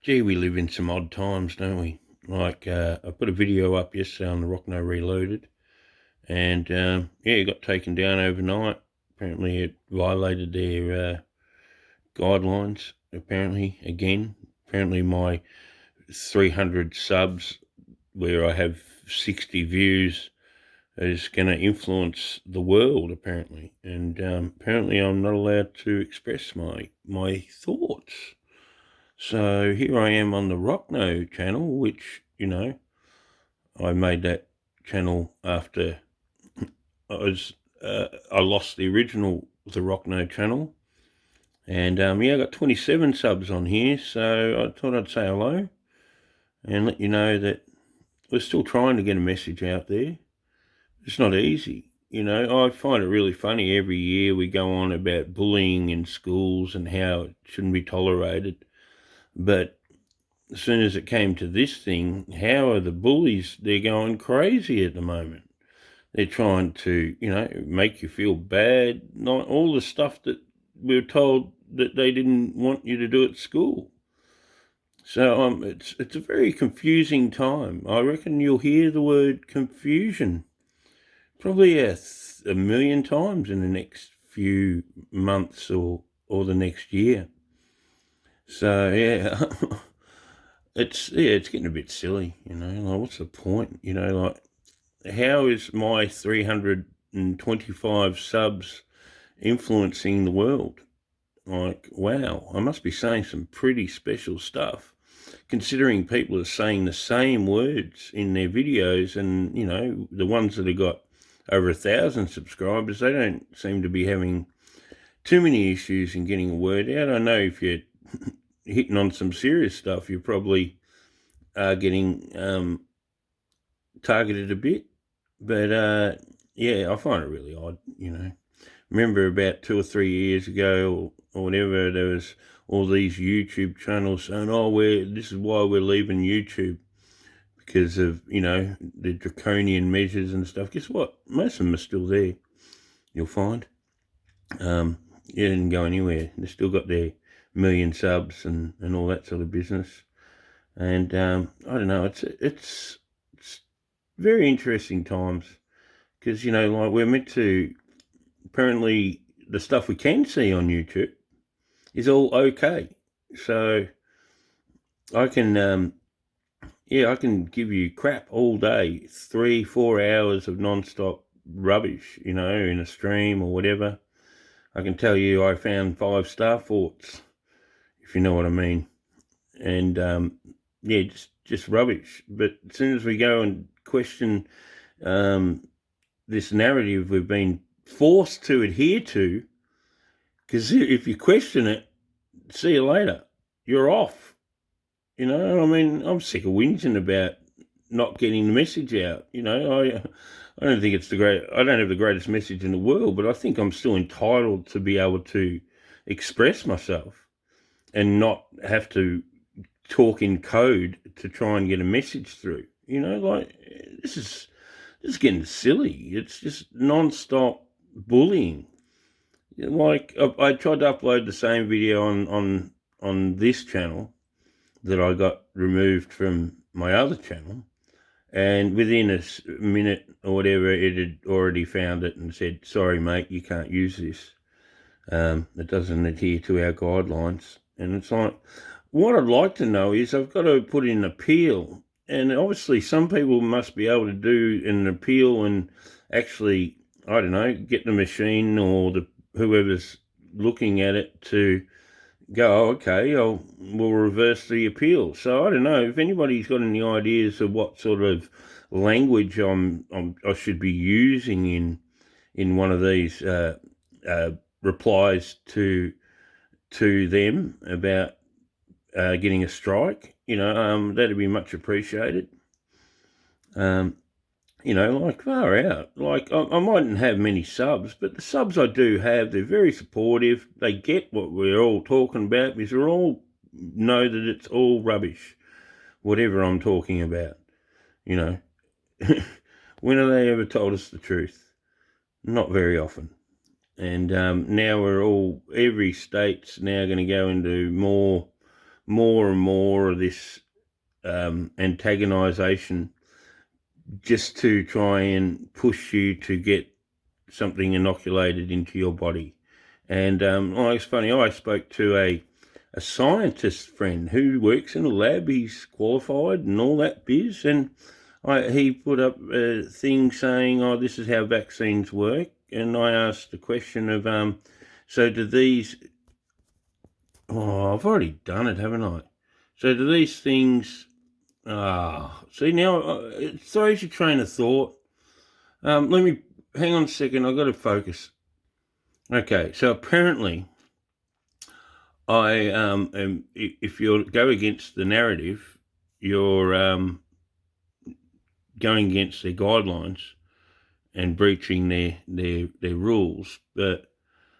Gee, we live in some odd times, don't we? I put a video up yesterday on the Rockno Reloaded, and yeah, it got taken down overnight. Apparently, it violated their guidelines. Apparently, my 300 subs, where I have 60 views, is going to influence the world. Apparently, I'm not allowed to express my thoughts. So here I am on the Rockno channel, which, I made that channel after I lost the Rockno channel. And yeah, I got 27 subs on here, so I thought I'd say hello and let you know that we're still trying to get a message out there. It's not easy. I find it really funny. Every year we go on about bullying in schools and how it shouldn't be tolerated. But as soon as it came to this thing, how are the bullies? They're going crazy at the moment. They're trying to, make you feel bad. Not all the stuff that we were told that they didn't want you to do at school. So it's a very confusing time. I reckon you'll hear the word confusion probably a million times in the next few months or the next year. So yeah. It's getting a bit silly, like what's the point? Like how is my 325 subs influencing the world? Like, wow, I must be saying some pretty special stuff, considering people are saying the same words in their videos, and the ones that have got over 1,000 subscribers, they don't seem to be having too many issues in getting a word out. I know if you're hitting on some serious stuff, you're probably getting targeted a bit, but yeah, I find it really odd. Remember about 2 or 3 years ago or whatever, there was all these YouTube channels saying, "Oh, this is why we're leaving YouTube because of the draconian measures and stuff." Guess what? Most of them are still there. You'll find. They didn't go anywhere. They still got their million subs and all that sort of business. And I don't know. It's very interesting times because like we're meant to. Apparently, the stuff we can see on YouTube is all okay. So I can, I can give you crap all day, 3-4 hours of non-stop rubbish, in a stream or whatever. I can tell you I found 5 star forts, if you know what I mean. And yeah, just rubbish. But as soon as we go and question this narrative we've been forced to adhere to, because if you question it, see you later. You're off. I'm sick of whinging about not getting the message out. I don't think I don't have the greatest message in the world, but I think I'm still entitled to be able to express myself and not have to talk in code to try and get a message through. Like this is getting silly. It's just non-stop bullying. Like I tried to upload the same video on this channel that I got removed from my other channel, and within a minute or whatever, it had already found it and said, "Sorry, mate, you can't use this. It doesn't adhere to our guidelines." And it's like, what I'd like to know is I've got to put in an appeal, and obviously some people must be able to do an appeal and actually, I don't know, get the machine or whoever's looking at it to go, okay, we'll reverse the appeal. So I don't know if anybody's got any ideas of what sort of language I should be using in one of these replies to them about getting a strike. That'd be much appreciated. Like far out. Like I mightn't have many subs, but the subs I do have, they're very supportive. They get what we're all talking about because we all know that it's all rubbish, whatever I'm talking about. When have they ever told us the truth? Not very often. And now every state's now going to go into more more and more of this antagonization just to try and push you to get something inoculated into your body. And it's funny, I spoke to a scientist friend who works in a lab. He's qualified and all that biz, and he put up a thing saying, "Oh, this is how vaccines work." And I asked the question of, "So do these?" Oh, I've already done it, haven't I? So do these things? See now, it throws your train of thought. Let me hang on a second. I've got to focus. Okay, so apparently, if you go against the narrative, you're going against their guidelines and breaching their rules.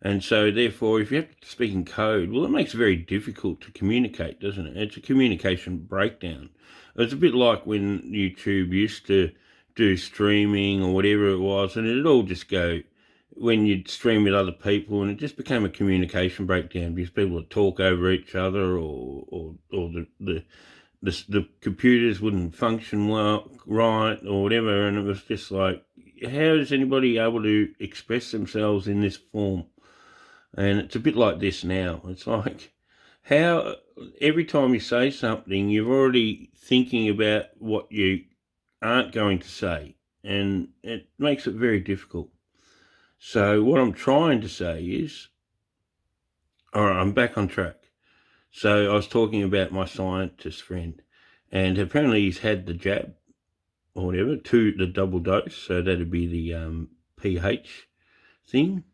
And so therefore, if you have to speak in code, well, it makes it very difficult to communicate, doesn't it? It's a communication breakdown. It's a bit like when YouTube used to do streaming or whatever it was, and it'd all just go when you'd stream with other people, and it just became a communication breakdown because people would talk over each other, or the computers wouldn't function well, right, or whatever, and it was just like, how is anybody able to express themselves in this form? And it's a bit like this now. It's like, how every time you say something, you're already thinking about what you aren't going to say, and it makes it very difficult. So what I'm trying to say is, all right, I'm back on track. So I was talking about my scientist friend, and apparently he's had the jab or whatever, the double dose. So that'd be the pH thing,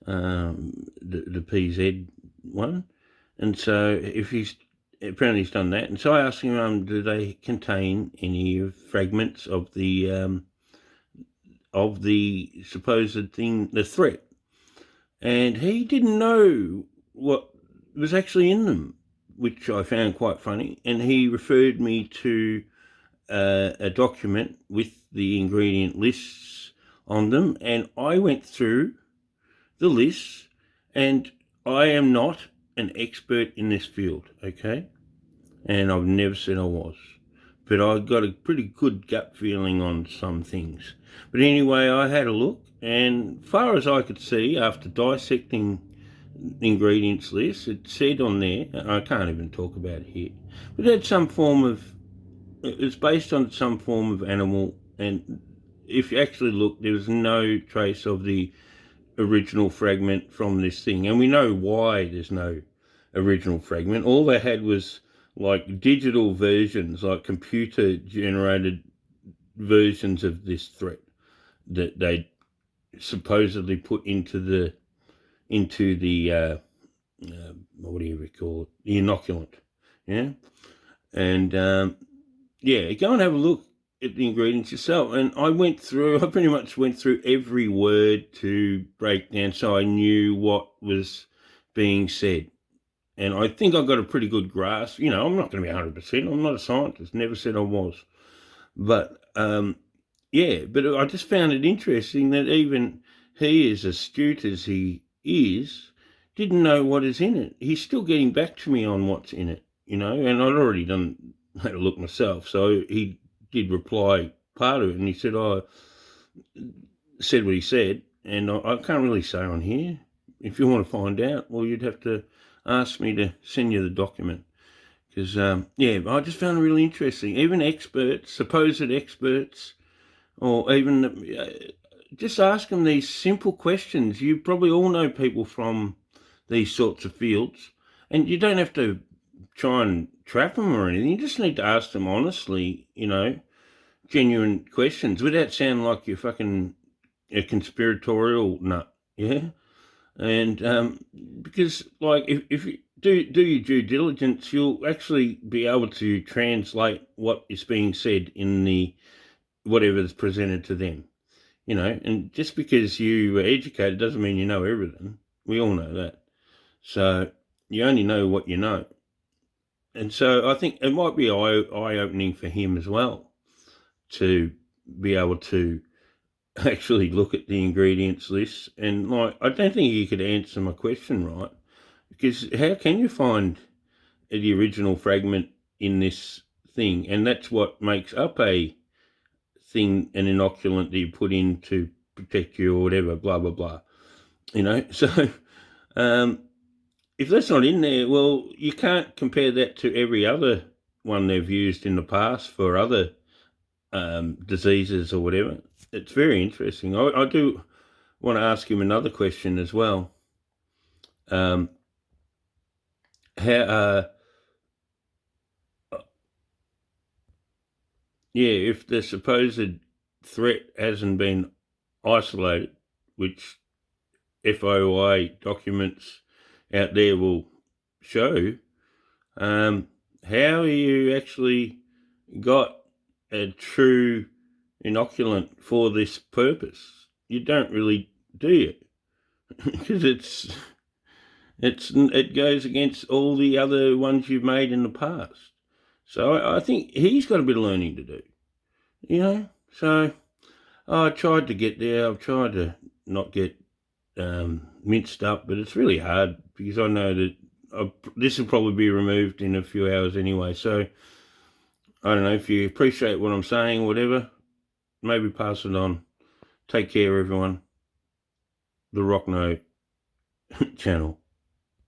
the PZ one. And so apparently he's done that. And so I asked him, do they contain any fragments of the supposed thing, the threat? And he didn't know what was actually in them, which I found quite funny. And he referred me to a document with the ingredient lists on them, and I went through the lists, and I am not an expert in this field, okay? And I've never said I was. But I got a pretty good gut feeling on some things. But anyway, I had a look, and far as I could see, after dissecting the ingredients list, it said on there, I can't even talk about it here, but it had some form of, it's based on some form of animal, and if you actually look, there was no trace of the original fragment from this thing. And we know why there's no original fragment. All they had was like digital versions, like computer generated versions of this threat that they supposedly put into the what do you call it, the inoculant. Yeah. And go and have a look at the ingredients yourself. And I pretty much went through every word to break down so I knew what was being said. And I think I got a pretty good grasp. You know, I'm not going to be 100%. I'm not a scientist. Never said I was. But, but I just found it interesting that even he, as astute as he is, didn't know what is in it. He's still getting back to me on what's in it, you know, and I'd already had a look myself. So he did reply part of it, and he said, said what he said, and I can't really say on here. If you want to find out, well, you'd have to ask me to send you the document. Because, I just found it really interesting. Even experts, supposed experts, or even just ask them these simple questions. You probably all know people from these sorts of fields, and you don't have to try and trap them or anything. You just need to ask them honestly, you know, genuine questions without sounding like you're fucking a conspiratorial nut, yeah? And because, like, if you do your due diligence, you'll actually be able to translate what is being said in the whatever is presented to them, you know. And just because you were educated doesn't mean you know everything. We all know that. So you only know what you know. And so I think it might be eye-opening for him as well to be able to actually look at the ingredients list. And, like, I don't think he could answer my question right, because how can you find the original fragment in this thing, and that's what makes up a thing, an inoculant that you put in to protect you or whatever, blah blah blah. So if that's not in there, well, you can't compare that to every other one they've used in the past for other diseases or whatever. It's very interesting. I do want to ask him another question as well. How if the supposed threat hasn't been isolated, which FOI documents out there will show, how you actually got a true inoculant for this purpose? You don't really, do you? Because it goes against all the other ones you've made in the past. So I think he's got a bit of learning to do, So I tried to get there. I've tried to not get minced up, but it's really hard because I know that this will probably be removed in a few hours anyway. So I don't know if you appreciate what I'm saying, whatever, maybe pass it on. Take care, everyone. The Rock No channel.